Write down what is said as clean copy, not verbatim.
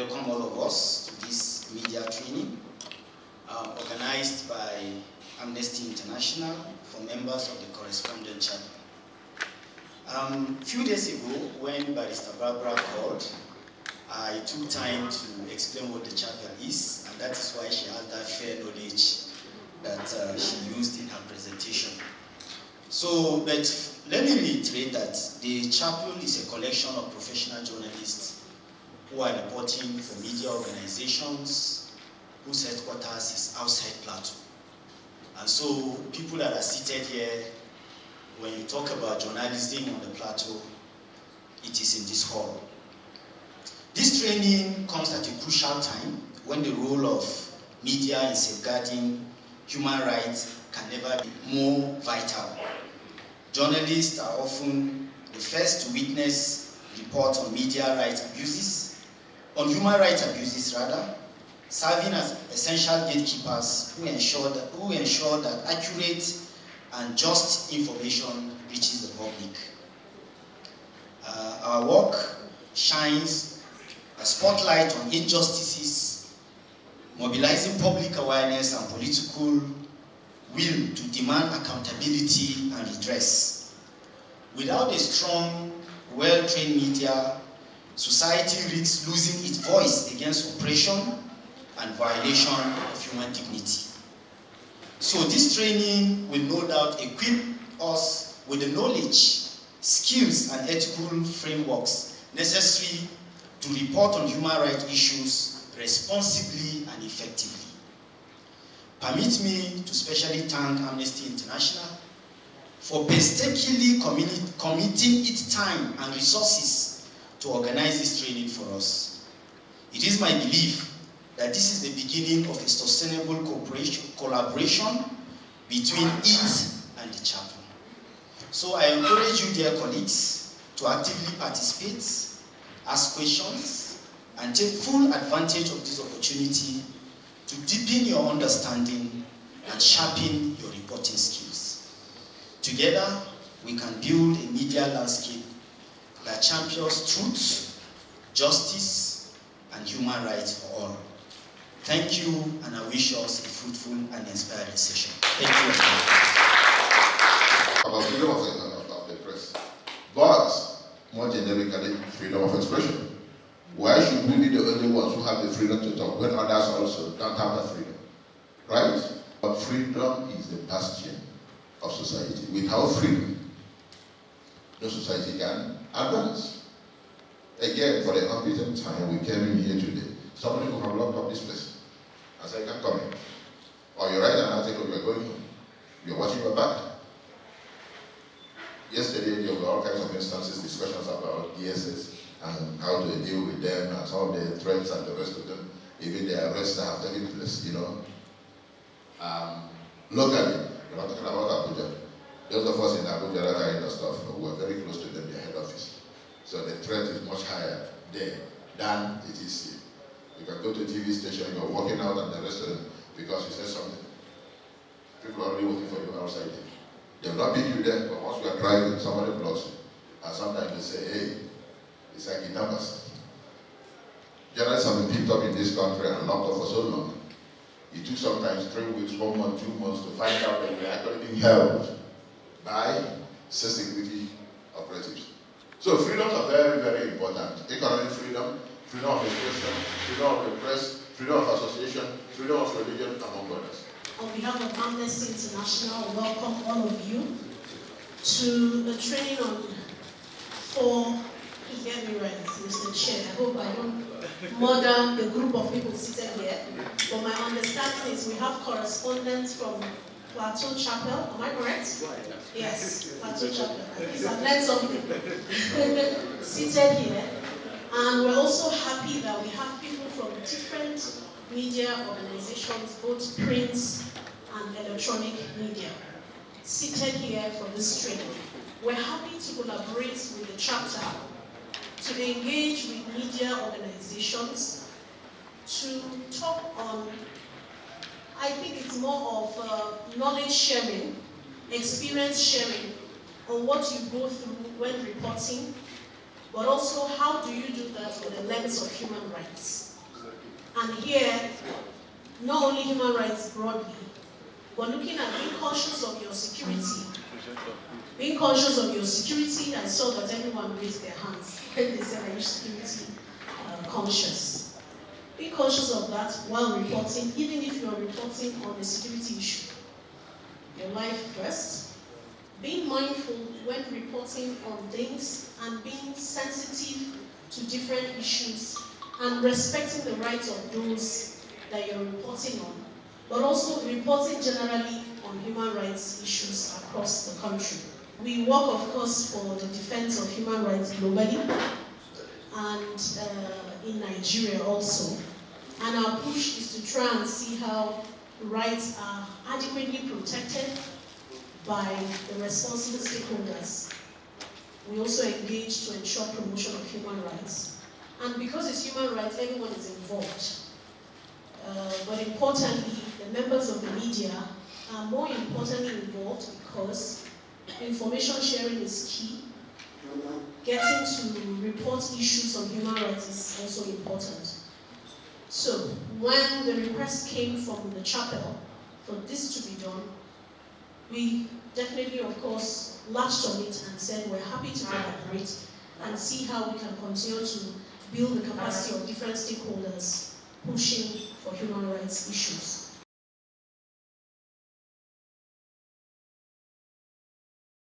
welcome all of us to this media training organized by Amnesty International for members of the Correspondents Chapel. A few days ago, when Barrister Barbara called, I took time to explain what the chapel is, and that is why she has that fair knowledge that she used in her presentation. So, but let me reiterate that the chapel is a collection of professional journalists who are reporting for media organizations whose headquarters is outside Plateau. And so, people that are seated here, when you talk about journalism on the Plateau, it is in this hall. This training comes at a crucial time when the role of media in safeguarding human rights can never be more vital. Journalists are often the first to witness reports on media rights abuses, on human rights abuses rather, serving as essential gatekeepers who ensure that accurate and just information reaches the public. Our work shines a spotlight on injustices, mobilizing public awareness and political will to demand accountability and redress. Without a strong, well-trained media, society risks losing its voice against oppression and violation of human dignity. So this training will no doubt equip us with the knowledge, skills, and ethical frameworks necessary to report on human rights issues responsibly and effectively. Permit me to specially thank Amnesty International for painstakingly committing its time and resources to organize this training for us. It is my belief that this is the beginning of a sustainable collaboration between it and the chapel. So I encourage you, dear colleagues, to actively participate, ask questions, and take full advantage of this opportunity to deepen your understanding and sharpen your reporting skills. Together, we can build a media landscape that champions truth, justice, and human rights for all. Thank you, and I wish us a fruitful and inspiring session. Thank you. About freedom of the press, but more generically, freedom of expression. Why should we be the only ones who have the freedom to talk when others also don't have that freedom? Right? But freedom is the bastion of society. Without freedom, no society can advance. Again, for the unbeaten time, we came in here today. Somebody who have locked up this place and said, "Can't come in." Or you write an article, you're going home. You're watching your back. Yesterday, there were all kinds of instances, discussions about DSS and how to deal with them and some of the threats and the rest of them, even the arrests that have taken place, you know. Locally, we're not talking about Abuja. Those of us in Abuja that are in the stuff, we're very close to them, their head office. So the threat is much higher there than it is here. You can go to a TV station, you're walking out at the restaurant because you said something. People are only waiting for you outside there. They will not beat you there, but once you are driving, somebody blocks you. And sometimes they say, "Hey, it's like kidnappers." Journalists have been picked up in this country and locked up for so long. It took sometimes 3 weeks, 1 month, 2 months to find out that we are actually being held by security operatives. So freedoms are very, very important. Economic freedom, freedom of expression, freedom of the press, freedom of association, freedom of religion, among others. On behalf of Amnesty International, welcome all of you to the training on please get me right, Mr. Chair. I hope I don't murder the group of people seated here. But my understanding is we have correspondents from Plateau Chapel. Am I correct? Yes, Plateau Chapel. At least I've learned something. Seated here. And we're also happy that we have people from different media organizations, both print and electronic media, seated here for this training. We're happy to collaborate with the chapter to engage with media organizations to talk on, I think it's more of knowledge sharing, experience sharing on what you go through when reporting, but also how do you do that with the lens of human rights. And here, not only human rights broadly, but looking at being conscious of your security. Being conscious of your security, I saw that everyone raised their hands when they said, are you security conscious? Be conscious of that while reporting, even if you are reporting on a security issue. Your life first. Being mindful when reporting on things and being sensitive to different issues and respecting the rights of those that you're reporting on, but also reporting generally on human rights issues across the country. We work, of course, for the defense of human rights globally and in Nigeria also. And our push is to try and see how rights are adequately protected by the responsible stakeholders. We also engage to ensure promotion of human rights. And because it's human rights, everyone is involved. But importantly, the members of the media are more importantly involved because information sharing is key. Getting to report issues on human rights is also important. So, when the request came from the chapel for this to be done, we definitely, of course, latched on it and said we're happy to collaborate and see how we can continue to build the capacity of different stakeholders pushing for human rights issues.